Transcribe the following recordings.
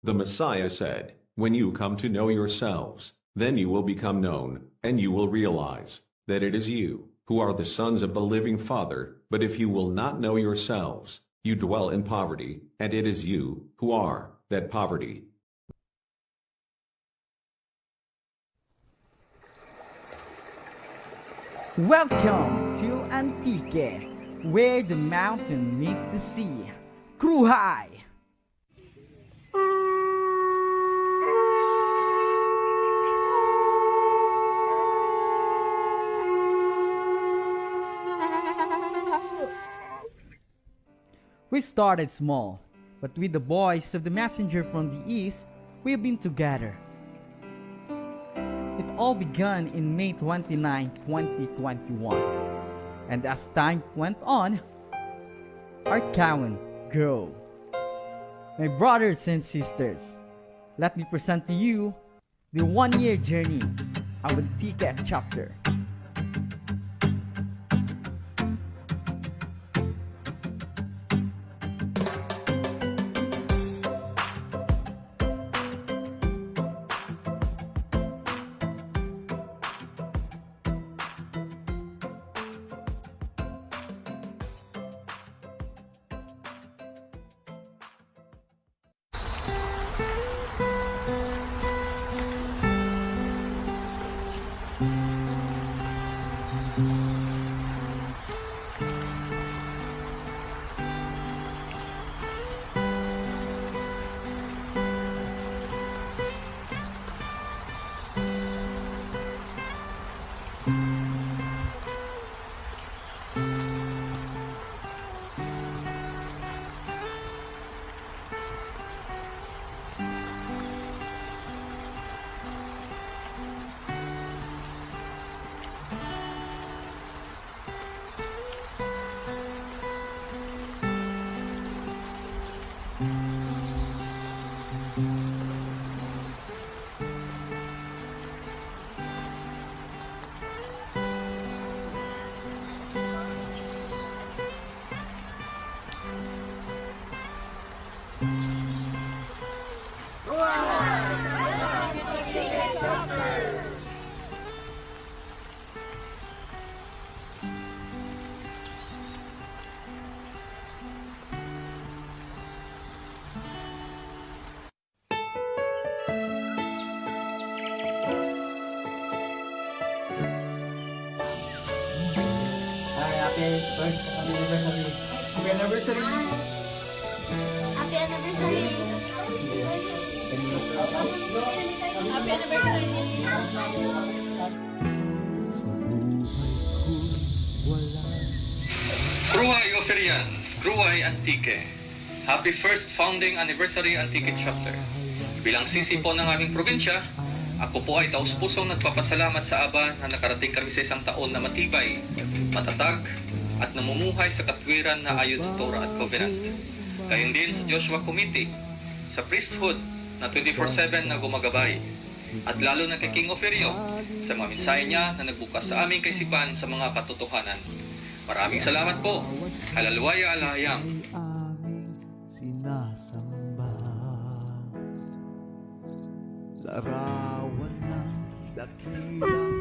The Messiah said, "When you come to know yourselves, then you will become known, and you will realize that it is you who are the sons of the living Father. But if you will not know yourselves, you dwell in poverty, and it is you who are that poverty." Welcome to Antique, where the mountain meets the sea. Crew high! We started small, but with the boys of the messenger from the east, we've been together. It all began in May 29, 2021. And as time went on, our count grew. My brothers and sisters, let me present to you the one-year journey of Antique chapter. Happy first anniversary. Happy anniversary. Happy anniversary! Happy anniversary! Kruhay Oferian, Kruhay Antique. Happy first founding anniversary Antique chapter. Bilang sisi po ng aming probinsya, ako po ay taus-pusong nagpapasalamat sa Aba na nakarating kami sa isang taon na matibay, matatag, at namumuhay sa katwiran na ayon sa Torah at Covenant. Gayon din sa Joshua Committee, sa priesthood na 24/7 na gumagabay, at lalo na kay King Oferio sa mga mensahe niya na nagbukas sa aming kaisipan sa mga katotohanan. Maraming salamat po. Halalwaya alayang. Aming sinasamba, larawan ng dakilang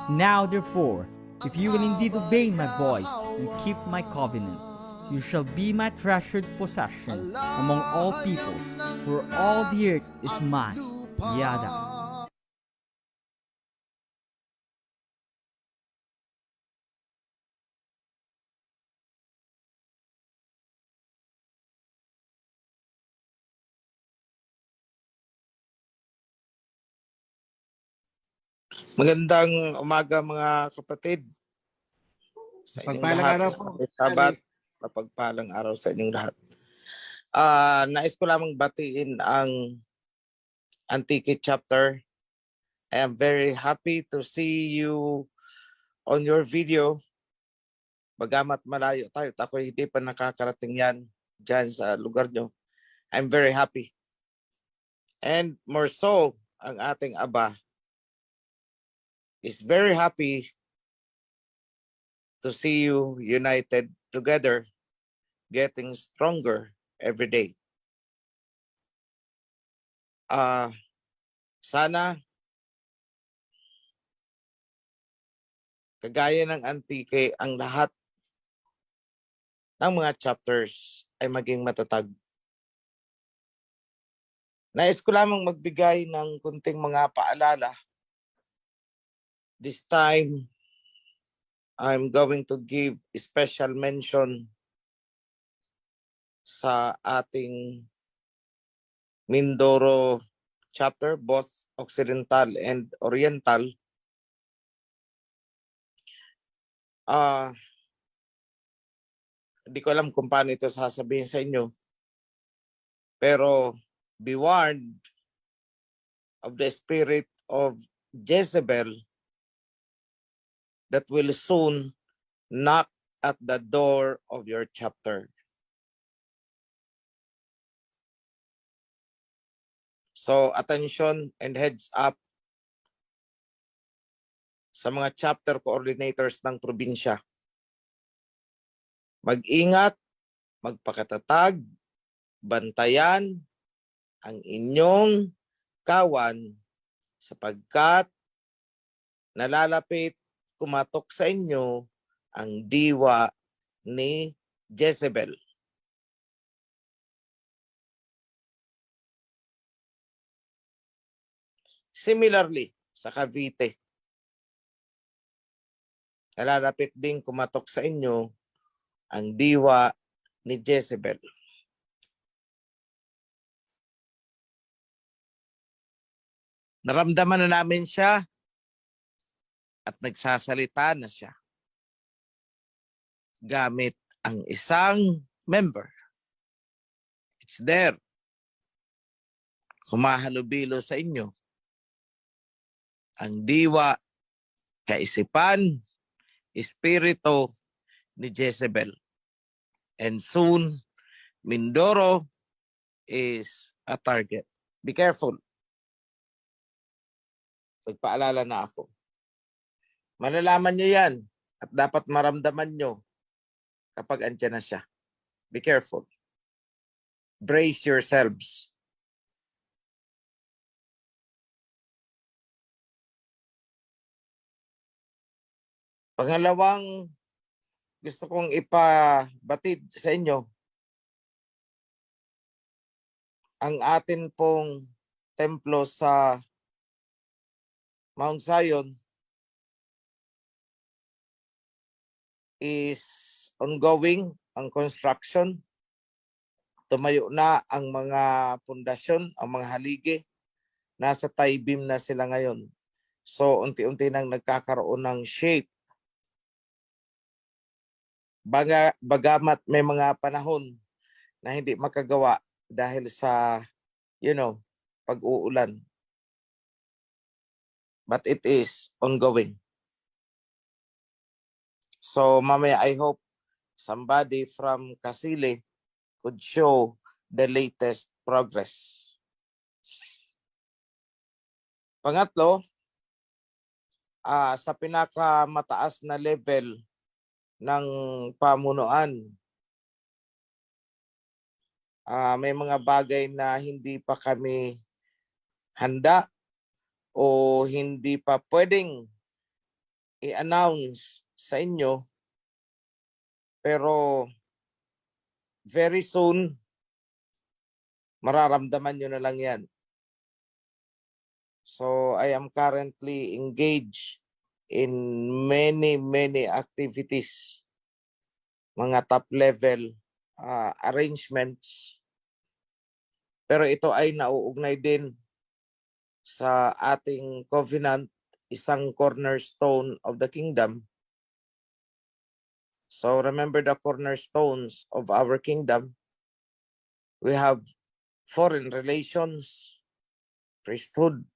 Now therefore, if you will indeed obey my voice and keep my covenant, you shall be my treasured possession among all peoples, for all the earth is mine. Yada. Magandang umaga mga kapatid. Sa inyong Pagpalang lahat. araw po. Sabat, mapagpalang araw sa inyong lahat. Nais ko lamang batiin ang Antique chapter. I am very happy to see you on your video. Bagamat malayo tayo, at ako hindi pa nakakarating yan dyan sa lugar nyo. I'm very happy. And more so, ang ating Aba is very happy to see you united together, getting stronger every day. Sana kagaya ng Antique, ang lahat ng mga chapters ay maging matatag. Nais ko lamang magbigay ng kunting mga paalala. This time, I'm going to give special mention sa ating Mindoro chapter, both Occidental and Oriental. Hindi ko alam kung paano ito sasabihin sa inyo. Pero be warned of the spirit of Jezebel that will soon knock at the door of your chapter. So attention and heads up sa mga chapter coordinators ng probinsya. Mag-ingat, magpakatatag, bantayan ang inyong kawan sapagkat nalalapit kumatok sa inyo ang diwa ni Jezebel. Similarly, sa Cavite, nalalapit din kumatok sa inyo ang diwa ni Jezebel. Naramdaman na namin siya at nagsasalita na siya gamit ang isang member. It's there. Kumahalubilo sa inyo ang diwa, kaisipan, espiritu ni Jezebel. And soon, Mindoro is a target. Be careful. Nagpaalala na ako. Malalaman nyo yan at dapat maramdaman nyo kapag andyan na siya. Be careful. Brace yourselves. Pangalawang gusto kong ipabatid sa inyo, ang atin pong templo sa Mount Zion is ongoing ang construction. Tumayo na ang mga pundasyon, ang mga haligi. Nasa tie beam na sila ngayon. So, unti-unti nang nagkakaroon ng shape. Bagamat may mga panahon na hindi makagawa dahil sa, pag-uulan. But it is ongoing. So, mamaya, I hope somebody from Kasile could show the latest progress. Pangatlo, sa pinakamataas na level ng pamunuan, may mga bagay na hindi pa kami handa o hindi pa pwedeng i-announce sa inyo, pero very soon mararamdaman nyo na lang yan. So I am currently engaged in many activities, mga top level arrangements, pero ito ay nauugnay din sa ating covenant, isang cornerstone of the kingdom. So remember the cornerstones of our kingdom. We have foreign relations, priesthood,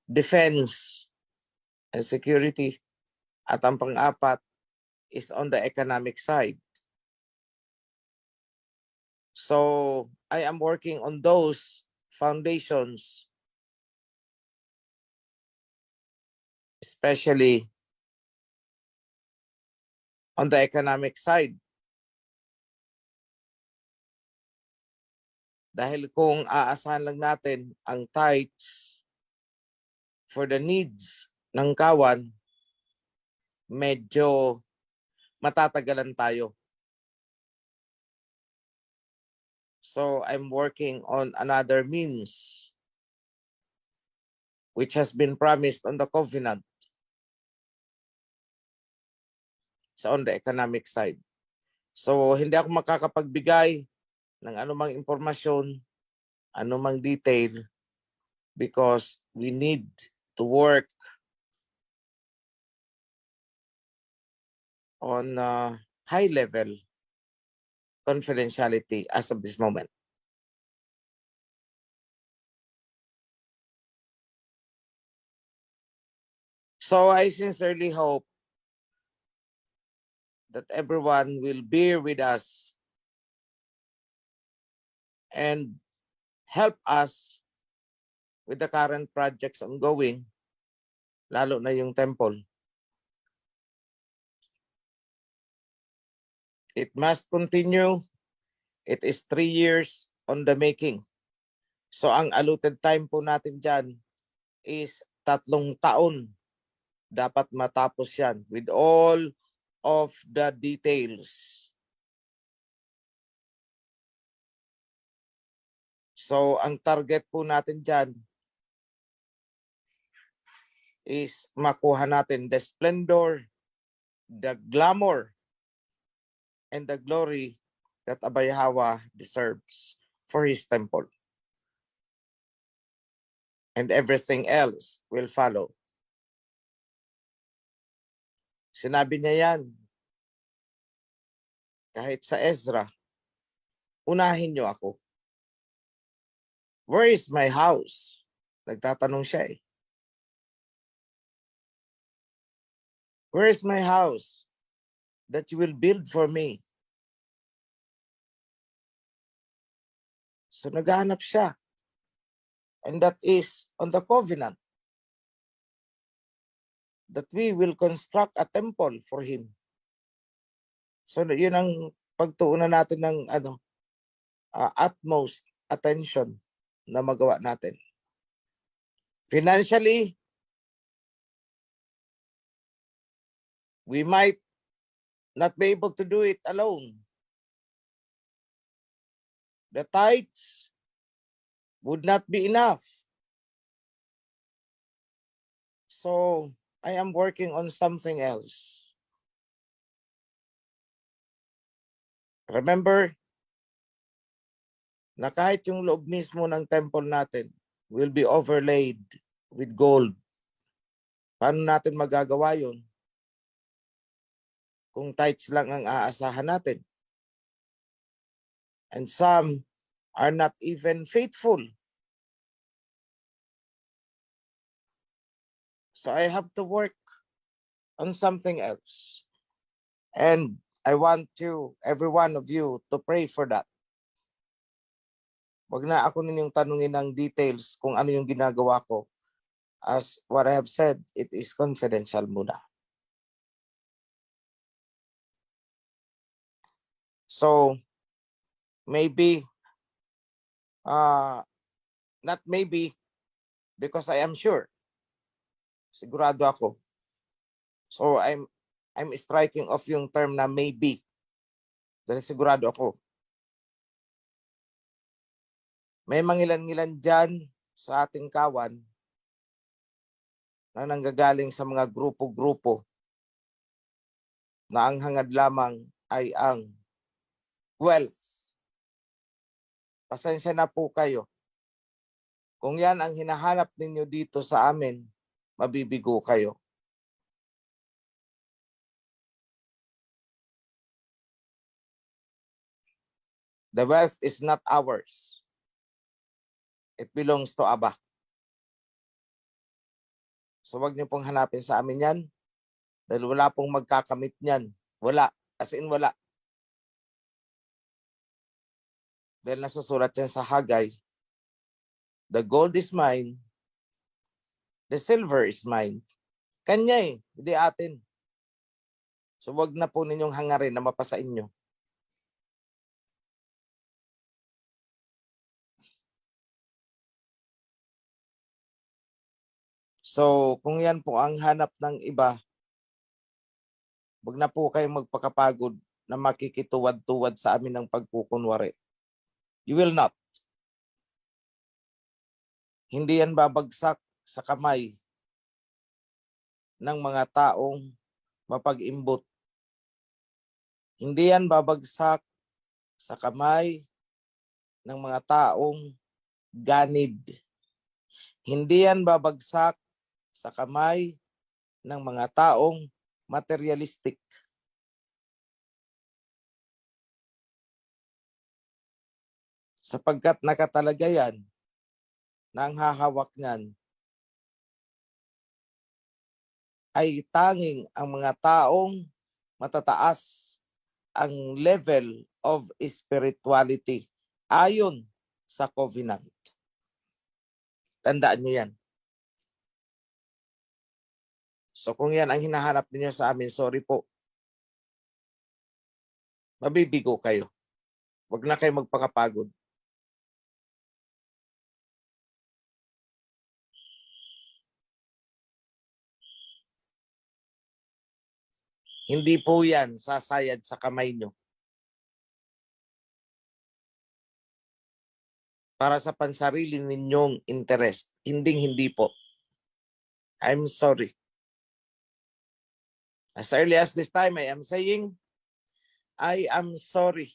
defense, and security. At ang pang-apat is on the economic side. So I am working on those foundations especially on the economic side. Dahil kung aasahan lang natin ang tithes for the needs ng kawan, medyo matatagalan tayo. So I'm working on another means which has been promised on the covenant. So on the economic side. So hindi ako makakapagbigay ng anumang impormasyon, anumang detail, because we need to work on high level confidentiality as of this moment. So I sincerely hope that everyone will bear with us and help us with the current projects ongoing, lalo na yung temple. It must continue. It is 3 years on the making. So ang allotted time po natin dyan is 3 taon. Dapat matapos yan with all of the details. So ang target po natin dyan is makuha natin the splendor, the glamour, and the glory that Abay Hawa deserves for his temple. And everything else will follow. Sinabi niya yan. Kahit sa Ezra, unahin niyo ako. Where is my house? Nagtatanong siya eh. Where is my house that you will build for me? So naghahanap siya. And that is on the covenant. That we will construct a temple for him. So yun ang pagtuunan natin ng utmost attention na magawa natin. Financially, we might not be able to do it alone. The tithes would not be enough. So I am working on something else. Remember na kahit yung loob mismo ng temple natin will be overlaid with gold. Paano natin magagawa yun? Kung tithes lang ang aasahan natin. And some are not even faithful. So I have to work on something else. And I want every one of you, to pray for that. Wag na ako ninyong tanungin ng details kung ano yung ginagawa ko. As what I have said, it is confidential muna. So, maybe, not maybe, because I am sure. Sigurado ako. So, I'm striking off yung term na maybe. Dahil sigurado ako. May mangilan-ngilan dyan sa ating kawan na nanggagaling sa mga grupo-grupo na ang hangad lamang ay ang wealth. Pasensya na po kayo. Kung yan ang hinahanap ninyo dito sa amin, mabibigo kayo. The wealth is not ours. It belongs to Abba. So wag niyo pong hanapin sa amin yan. Dahil wala pong magkakamit niyan. Wala. As in wala. Dahil nasusulat yan sa Hagay. The gold is mine. The silver is mine. Kanya hindi atin. So wag na po ninyong hangarin na mapasa inyo. So kung yan po ang hanap ng iba, wag na po kayong magpakapagod na makikituwad-tuwad sa amin ng pagkukunwari. You will not. Hindi yan babagsak sa kamay ng mga taong mapag-imbot. Hindi yan babagsak sa kamay ng mga taong ganid. Hindi yan babagsak sa kamay ng mga taong materialistic. Sapagkat nakatalaga yan na ang hahawak niyan ay tanging ang mga taong matataas ang level of spirituality ayon sa covenant. Tandaan niyo yan. So kung yan ang hinahanap niyo sa amin, sorry po. Mabibigo kayo. Huwag na kayo magpakapagod. Hindi po yan sasayad sa kamay nyo. Para sa pansarili ninyong interest. Hindi po. I'm sorry. As early as this time, I am saying, I am sorry.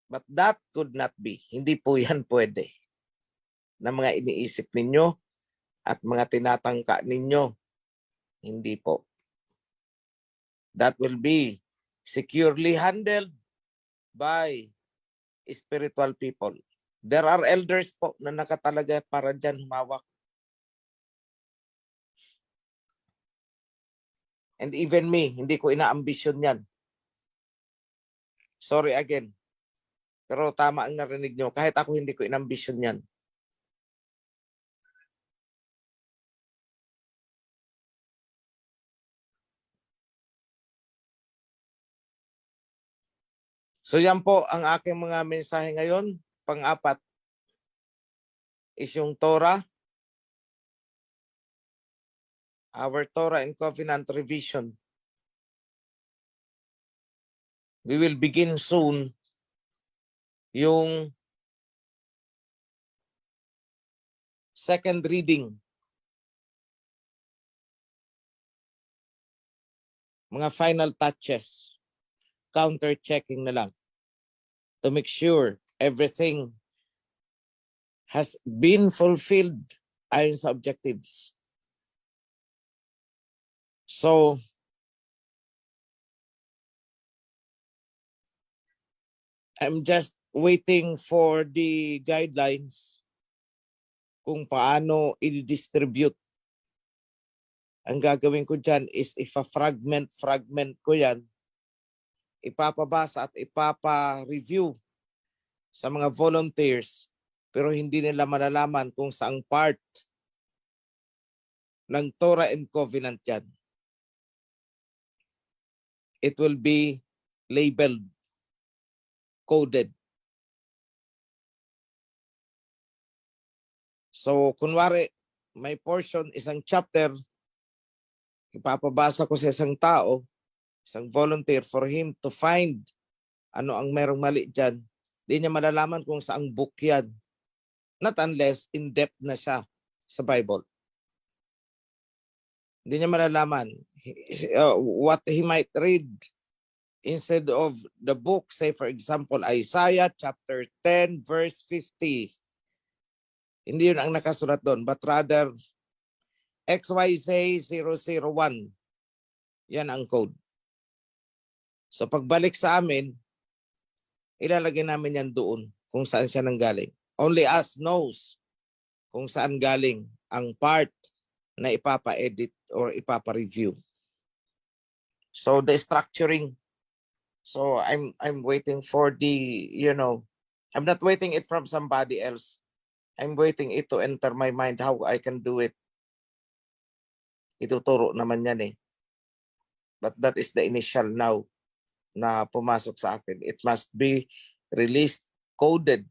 But that could not be. Hindi po yan pwede. Na mga iniisip ninyo at mga tinatangka ninyo. Hindi po. That will be securely handled by spiritual people. There are elders po na nakatalaga para dyan humawak. And even me, hindi ko inaambisyon yan. Sorry again. Pero tama ang narinig nyo. Kahit ako hindi ko inambisyon yan. So yan po ang aking mga mensahe ngayon. Pang-apat is yung Torah. Our Torah and Covenant revision. We will begin soon yung second reading. Mga final touches. Counter-checking na lang. To make sure everything has been fulfilled ayon sa objectives. So, I'm just waiting for the guidelines kung paano i-distribute. Ang gagawin ko dyan is fragment ko yan, ipapabasa at ipapa-review sa mga volunteers, pero hindi nila malalaman kung saang part ng Torah and Covenant yan. It will be labeled, coded. So, kunwari, may portion, isang chapter, ipapabasa ko sa isang tao, isang volunteer, for him to find ano ang merong mali dyan. Di niya malalaman kung saang book yan. Not unless in-depth na siya sa Bible. Hindi niya malalaman what he might read instead of the book. Say for example, Isaiah chapter 10 verse 50. Hindi yun ang nakasulat doon, but rather XYZ 001. Yan ang code. So pagbalik sa amin, ilalagay namin yan doon kung saan siya nanggaling. Only us knows kung saan galing ang part na ipapa-edit or ipapa-review. So the structuring. So I'm waiting for the, I'm not waiting it from somebody else. I'm waiting it to enter my mind how I can do it. Ituturo naman yan eh. But that is the initial now na pumasok sa akin. It must be released, coded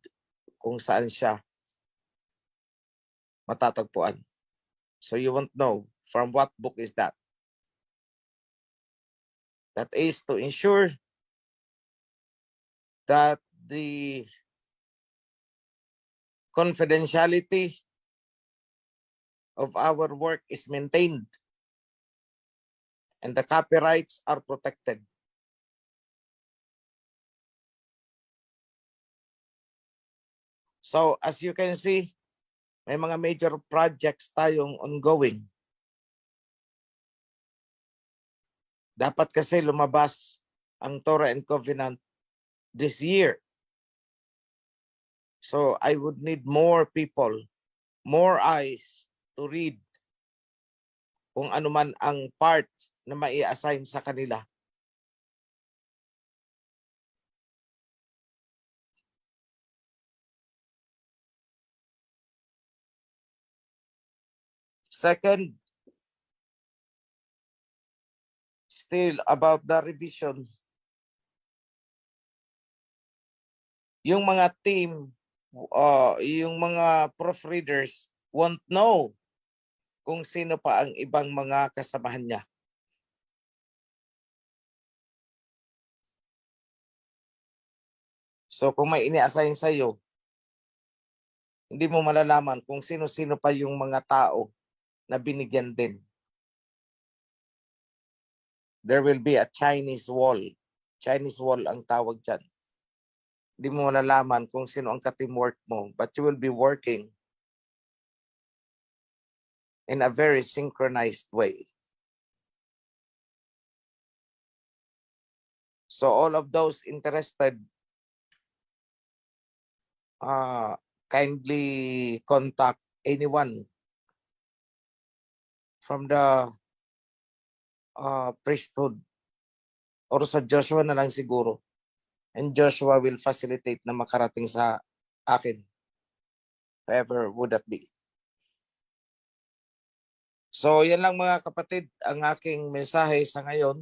kung saan siya matatagpuan. So you won't know from what book is that. That is to ensure that the confidentiality of our work is maintained and the copyrights are protected. So as you can see, may mga major projects tayong ongoing. Dapat kasi lumabas ang Torah and Covenant this year. So I would need more people, more eyes to read kung ano man ang part na mai-assign sa kanila. Second, still about the revision. Yung mga team, yung mga proofreaders won't know kung sino pa ang ibang mga kasamahan niya. So kung may ini-assign sa'yo, hindi mo malalaman kung sino-sino pa yung mga tao na binigyan din. There will be a Chinese wall. Chinese wall ang tawag dyan. Hindi mo malalaman kung sino ang ka-teamwork mo, but you will be working in a very synchronized way. So all of those interested, kindly contact anyone from the priesthood or sa Joshua na lang siguro. And Joshua will facilitate na makarating sa akin. Whoever would that be. So yan lang mga kapatid ang aking mensahe sa ngayon.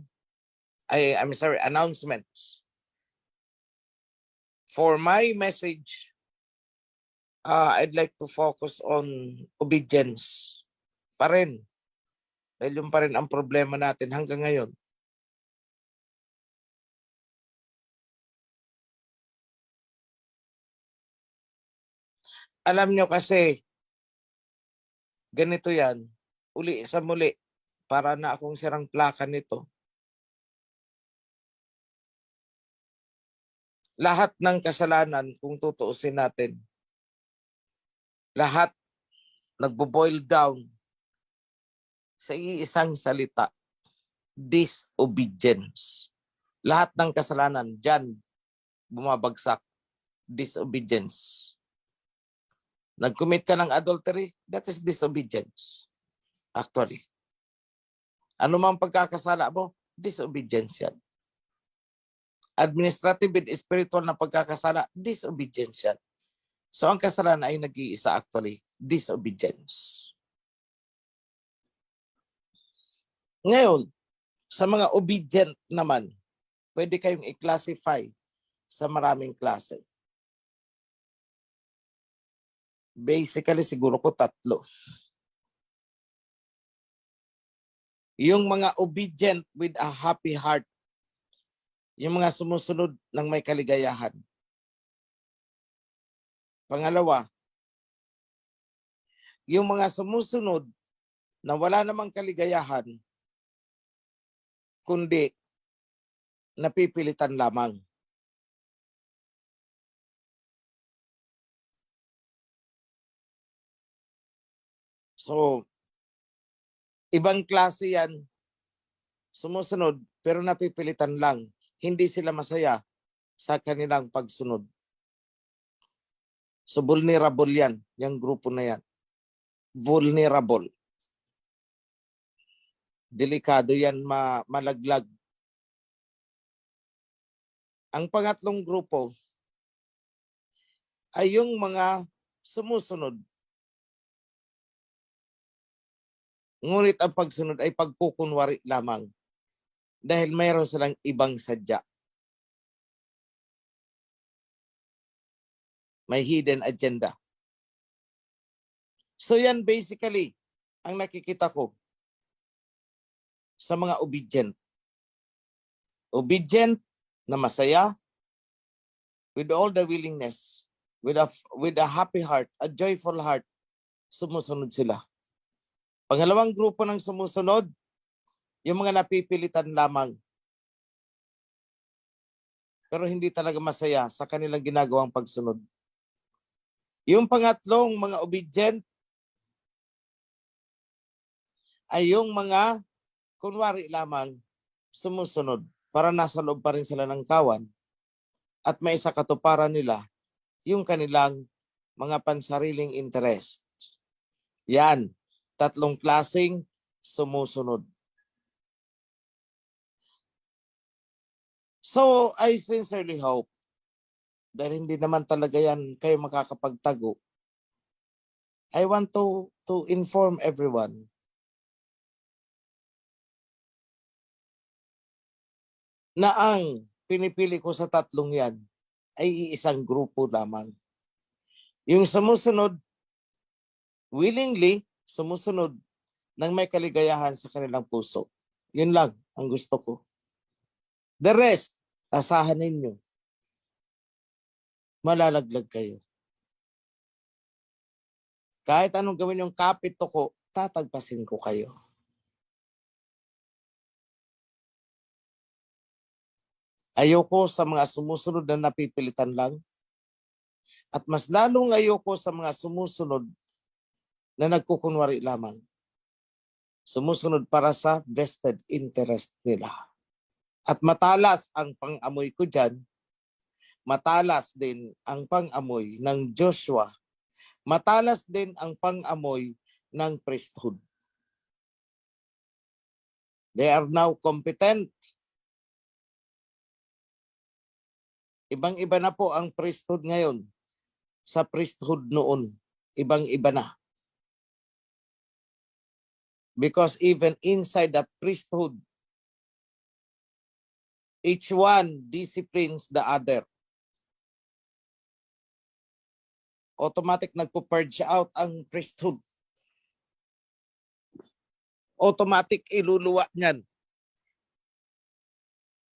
Announcements. For my message, I'd like to focus on obedience pa rin. Dahil yung pa rin ang problema natin hanggang ngayon. Alam nyo kasi, ganito yan, uli sa muli, para na akong sirang plaka nito. Lahat ng kasalanan, kung tutuusin natin, lahat nagbo-boil down sa iisang salita, disobedience. Lahat ng kasalanan, dyan, bumabagsak, disobedience. Nag-commit ka ng adultery, that is disobedience. Actually. Ano mang pagkakasala mo, disobedience yan. Administrative and spiritual na pagkakasala, disobedience yan. So ang kasalanan ay nag-iisa actually, disobedience. Ngayon, sa mga obedient naman, pwede kayong i-classify sa maraming klase. Basically, siguro ko 3. Yung mga obedient with a happy heart. Yung mga sumusunod ng may kaligayahan. Pangalawa, yung mga sumusunod na wala namang kaligayahan, kundi napipilitan lamang. So, ibang klase yan, sumusunod, pero napipilitan lang. Hindi sila masaya sa kanilang pagsunod. So, vulnerable yan, yung grupo na yan. Vulnerable. Delikado yan malaglag. Ang pangatlong grupo ay yung mga sumusunod Ngunit ang pagsunod ay pagkukunwari lamang dahil mayroon silang ibang sadya. May hidden agenda. So yan basically ang nakikita ko sa mga obedient. Obedient na masaya, with all the willingness, with a happy heart, a joyful heart, sumusunod sila. Pangalawang grupo ng sumusunod, yung mga napipilitan lamang. Pero hindi talaga masaya sa kanilang ginagawang pagsunod. Yung pangatlong mga obedient ay yung mga kunwari lamang sumusunod para nasa loob pa rin sila ng kawan at may isa katuparan nila yung kanilang mga pansariling interest. Yan, tatlong klaseng sumusunod. So, I sincerely hope dahil hindi naman talaga yan kayo makakapagtago. I want to inform everyone na ang pinipili ko sa tatlong yan ay isang grupo lamang. Yung sumusunod, willingly, sumusunod ng may kaligayahan sa kanilang puso. Yun lang ang gusto ko. The rest, asahan ninyo. Malalaglag kayo. Kahit anong gawin yung kapit ko, tatagpasin ko kayo. Ayoko sa mga sumusunod na napipilitan lang. At mas lalong ayoko sa mga sumusunod na nagkukunwari lamang. Sumusunod para sa vested interest nila. At matalas ang pang-amoy ko dyan. Matalas din ang pang-amoy ng Joshua. Matalas din ang pang-amoy ng priesthood. They are now competent. Ibang-iba na po ang priesthood ngayon sa priesthood noon. Ibang-iba na. Because even inside the priesthood, each one disciplines the other. Automatic nagpo-purge out ang priesthood. Automatic iluluwa niyan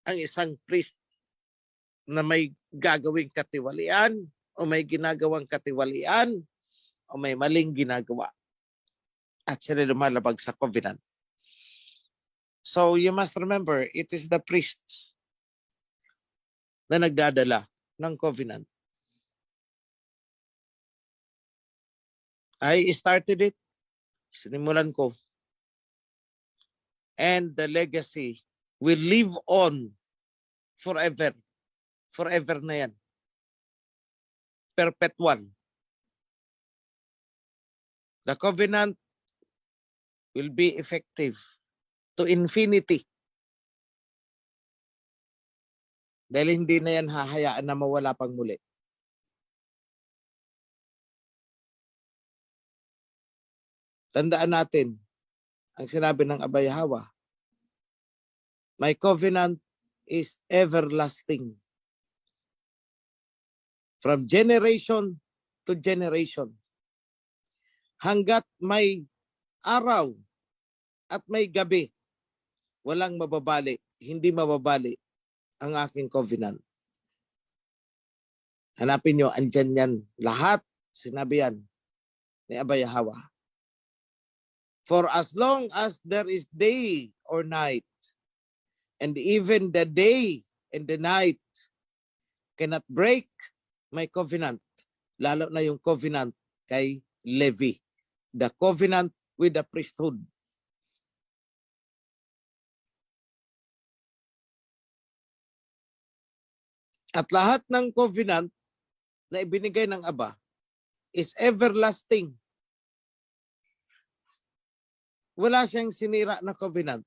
ang isang priest na may gagawing katiwalian o may ginagawang katiwalian o may maling ginagawa. At sila lumalabag sa covenant. So you must remember, it is the priests na nagdadala ng covenant. I started it. Sinimulan ko. And the legacy will live on forever. Forever na yan. Perpetual. The covenant will be effective to infinity. Dahil hindi na yan hahayaan na mawala pang muli. Tandaan natin ang sinabi ng Abay Hawa. My covenant is everlasting. From generation to generation. Hanggat may araw at may gabi, walang mababali, hindi mababali ang aking covenant. Hanapin nyo, andyan yan. Lahat, sinabi yan ni Abay Hawa. For as long as there is day or night, and even the day and the night cannot break my covenant, lalo na yung covenant kay Levi, the covenant with the priesthood. At lahat ng covenant na ibinigay ng Aba is everlasting. Wala siyang sinira na covenant.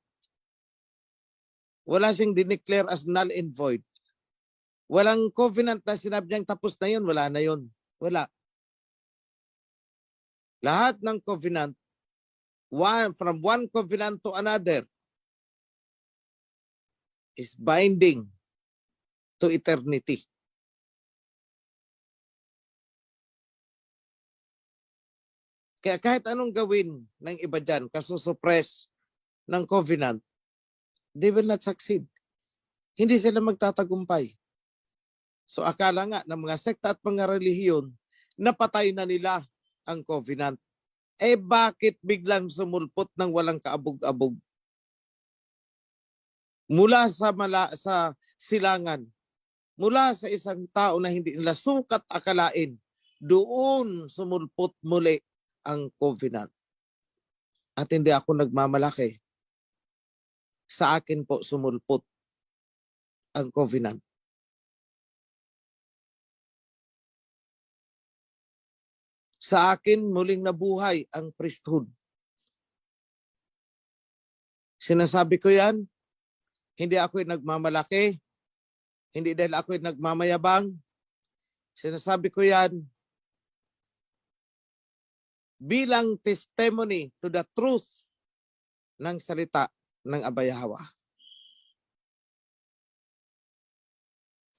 Wala siyang dineclare as null and void. Walang covenant na sinabi niyang tapos na yun, wala na yun. Wala. Lahat ng covenant from one covenant to another is binding to eternity. Kaya kahit anong gawin ng iba dyan, kasusuppress ng covenant, they will not succeed. Hindi sila magtatagumpay. So akala nga ng mga sekta at mga relihiyon, napatay na nila ang covenant. Eh bakit biglang sumulpot ng walang kaabog-abog? Mula sa silangan, mula sa isang tao na hindi nila sukat akalain, doon sumulpot muli ang covenant. At hindi ako nagmamalaki. Sa akin po sumulpot ang covenant. Sa akin muling nabuhay ang priesthood. Sinasabi ko yan, hindi ako nagmamalaki, hindi dahil ako nagmamayabang. Sinasabi ko yan bilang testimony to the truth ng salita ng Abayahawa.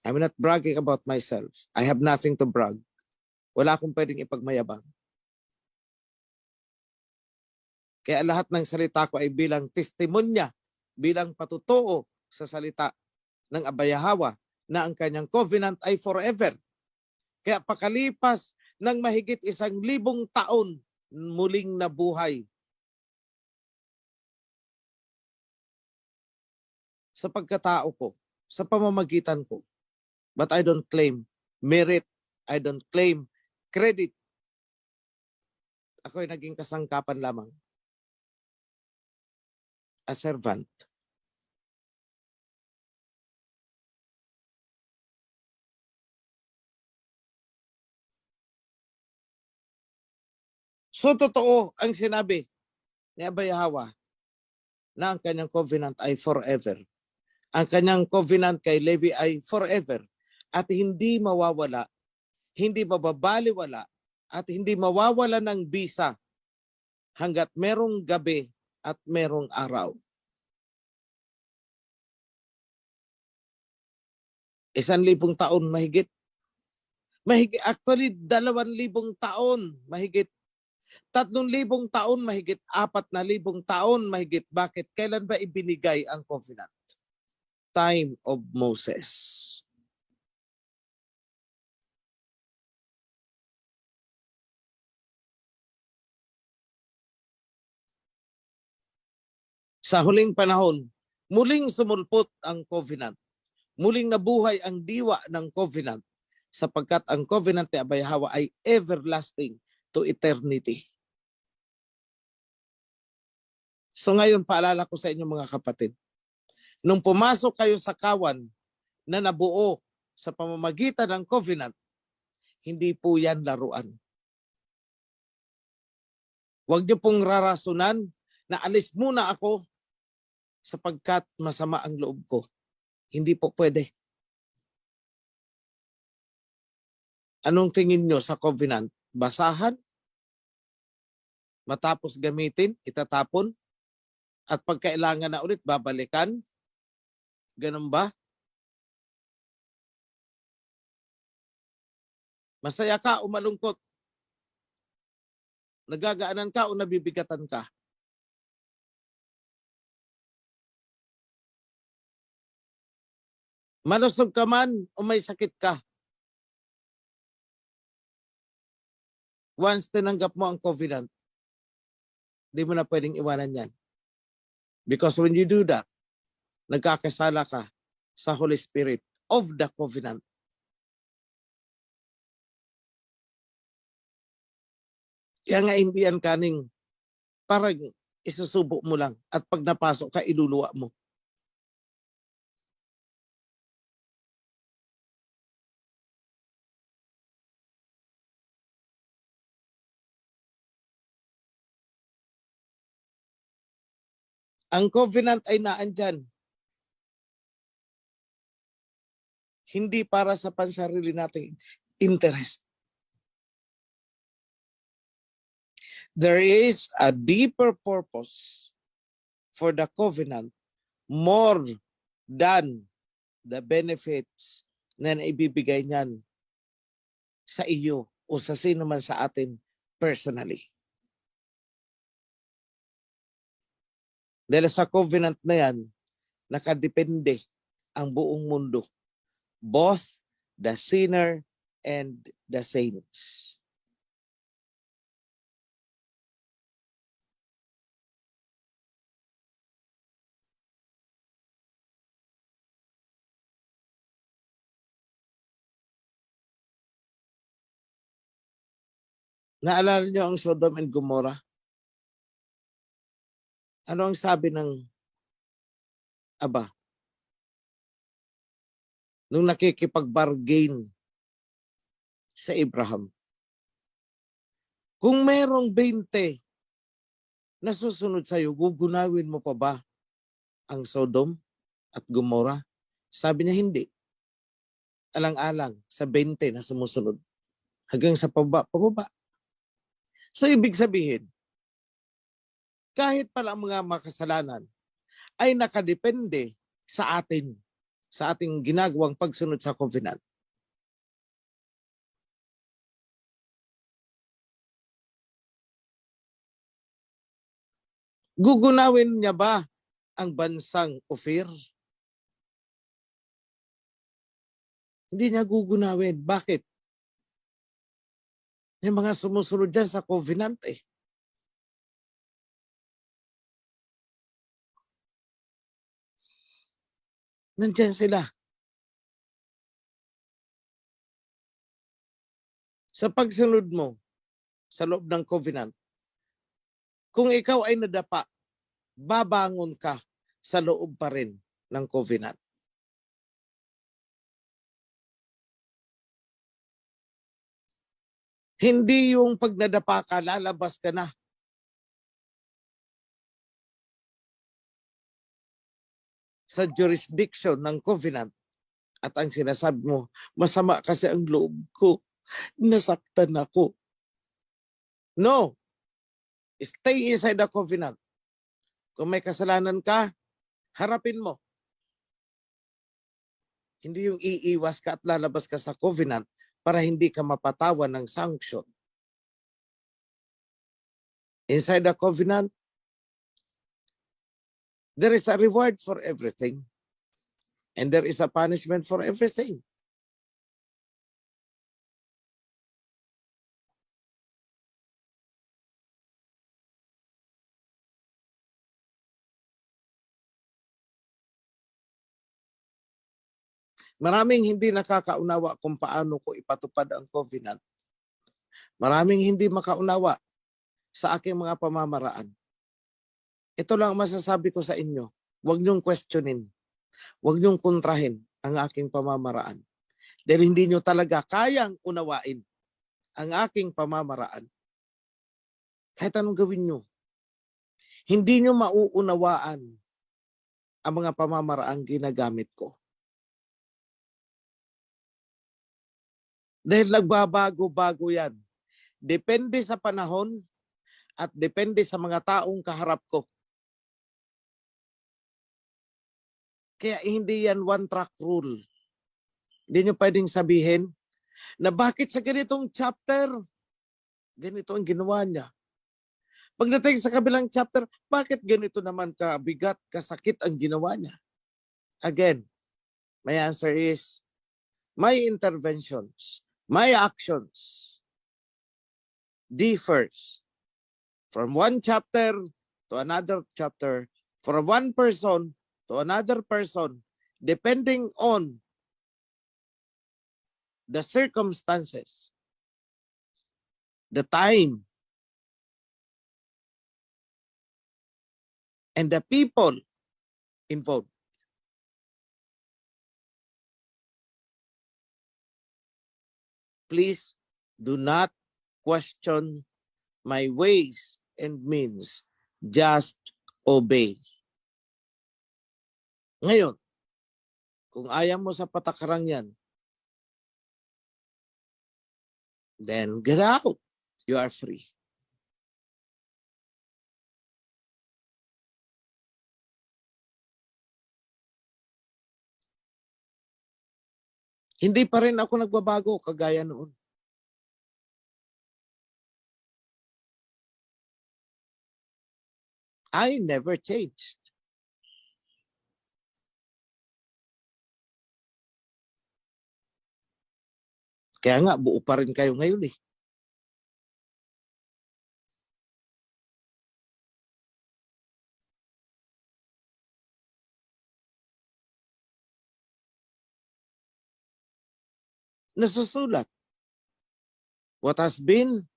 I'm not bragging about myself. I have nothing to brag. Wala akong pwedeng ipagmayabang. Kaya lahat ng salita ko ay bilang testimonya, bilang patutuo sa salita ng Abayahawa na ang kanyang covenant ay forever. Kaya pakalipas ng mahigit 1,000 taon, muling nabuhay. Sa pagkatao ko, sa pamamagitan ko. But I don't claim merit. I don't claim credit. Ako ay naging kasangkapan lamang. A servant. So totoo ang sinabi ni Abayahawa na ang kanyang covenant ay forever. Ang kanyang covenant kay Levi ay forever at hindi mawawala, hindi mababaliwala at hindi mawawala ng bisa hanggat merong gabi at merong araw. 1,000 taon mahigit. Actually 2,000 taon mahigit. 3,000 taon mahigit, 4,000 taon mahigit. Bakit? Kailan ba ibinigay ang covenant? Time of Moses. Sa huling panahon, muling sumulpot ang covenant. Muling nabuhay ang diwa ng covenant sapagkat ang covenant ni Abayahawa ay everlasting to eternity. So ngayon, paalala ko sa inyo mga kapatid, nung pumasok kayo sa kawan na nabuo sa pamamagitan ng covenant, hindi po yan laruan. Huwag niyo pong rarasunan na alis muna ako sapagkat masama ang loob ko. Hindi po pwede. Anong tingin nyo sa covenant? Basahan? Matapos gamitin, itatapon? At pagkailangan na ulit, babalikan? Ganun ba? Masaya ka o malungkot? Nagagaanan ka o nabibigatan ka? Malusog ka man o may sakit ka? Once tinanggap mo ang covenant, di mo na pwedeng iwanan yan. Because when you do that, nagkakasala ka sa Holy Spirit of the covenant. Kaya nga hindi yan kaning parang isusubo mo lang at pag napasok ka, iluluwa mo. Ang covenant ay naandyan. Hindi para sa pansarili nating interest. There is a deeper purpose for the covenant more than the benefits na ibibigay niyan sa iyo o sa sino man sa atin personally. Dahil sa covenant na yan, nakadepende ang buong mundo. Both the sinner and the saints. Naalala niyo ang Sodom and Gomorrah? Ano ang sabi ng Aba? Nung nakikipag-bargain sa Abraham. Kung merong 20 na susunod sa'yo, gugunawin mo pa ba ang Sodom at Gomorrah? Sabi niya hindi. Alang-alang sa 20 na sumusunod. Hanggang sa pababa. So ibig sabihin, kahit pala ang mga makasalanan ay nakadepende sa atin, sa ating ginagawang pagsunod sa covenant. Gugunawin niya ba ang bansang Ophir? Hindi niya gugunawin. Bakit? Yung mga sumusunod dyan sa covenant eh. Nandiyan sila. Sa pagsunod mo sa loob ng covenant, kung ikaw ay nadapa, babangon ka sa loob pa rin ng covenant. Hindi yung pag nadapa ka, lalabas ka na. Sa jurisdiction ng covenant. At ang sinasabi mo, masama kasi ang loob ko. Nasaktan ako. No. Stay inside the covenant. Kung may kasalanan ka, harapin mo. Hindi yung iiwas ka at lalabas ka sa covenant para hindi ka mapatawan ng sanction. Inside the covenant, there is a reward for everything. And there is a punishment for everything. Maraming hindi nakakaunawa kung paano ko ipatupad ang covenant. Maraming hindi makaunawa sa aking mga pamamaraan. Ito lang masasabi ko sa inyo. Huwag niyong questionin. Huwag niyong kontrahin ang aking pamamaraan. Dahil hindi niyo talaga kayang unawain ang aking pamamaraan. Kahit anong gawin niyo. Hindi niyo mauunawaan ang mga pamamaraang ginagamit ko. Dahil nagbabago-bago yan. Depende sa panahon at depende sa mga taong kaharap ko. Kaya hindi yan one-track rule. Hindi nyo pwedeng sabihin na bakit sa ganitong chapter, ganito ang ginawa niya. Pagdating sa kabilang chapter, bakit ganito naman kabigat, kasakit ang ginawa niya? Again, my answer is, my interventions, my actions differs from one chapter to another chapter, from one person to another person, depending on the circumstances, the time, and the people involved. Please do not question my ways and means. Just obey. Ngayon, kung ayaw mo sa patakarang yan, then get out. You are free. Hindi pa rin ako nagbabago kagaya noon. I never changed. Kaya nga, buo pa rin kayo ngayon eh. Nasusulat. What has been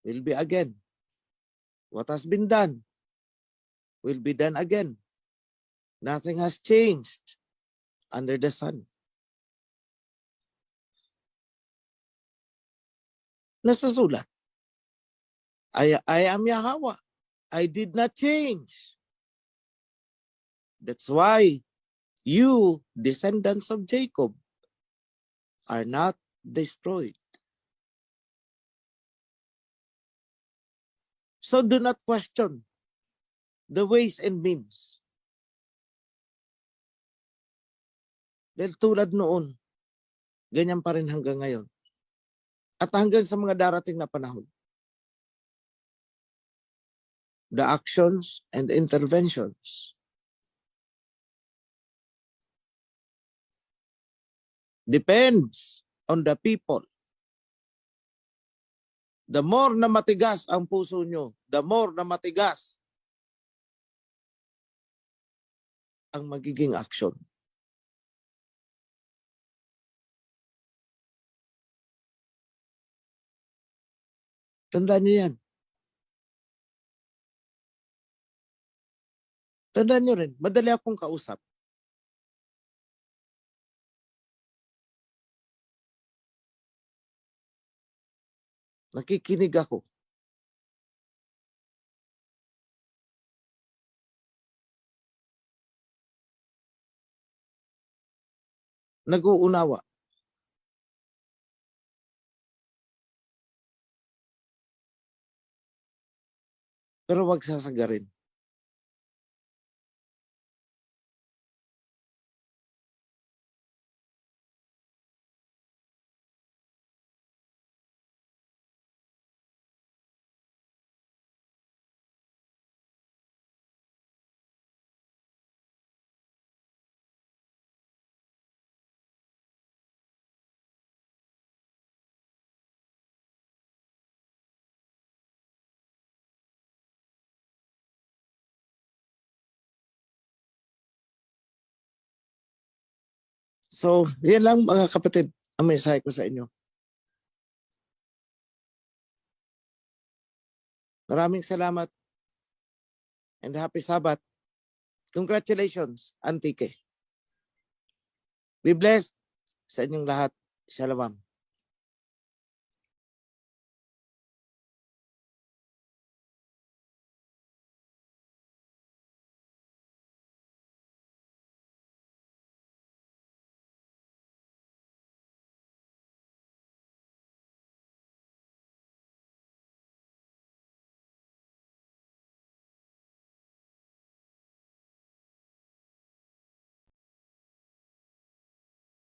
will be again. What has been done will be done again. Nothing has changed under the sun. Nasusulat. I am Yahweh. I did not change. That's why you, descendants of Jacob, are not destroyed. So do not question the ways and means. Dahil tulad noon, ganyan pa rin hanggang ngayon. At hanggang sa mga darating na panahon. The actions and interventions depends on the people. The more na matigas ang puso nyo, the more na matigas ang magiging action. Tandaan nyo yan. Tandaan nyo rin, madali akong kausap. Nakikinig ako. Nag-uunawa. Pero wag sasagarin. So, yan lang mga kapatid ang mensahe ko sa inyo. Maraming salamat and happy Sabbath. Congratulations, Antique. Be blessed sa inyong lahat. Shalom.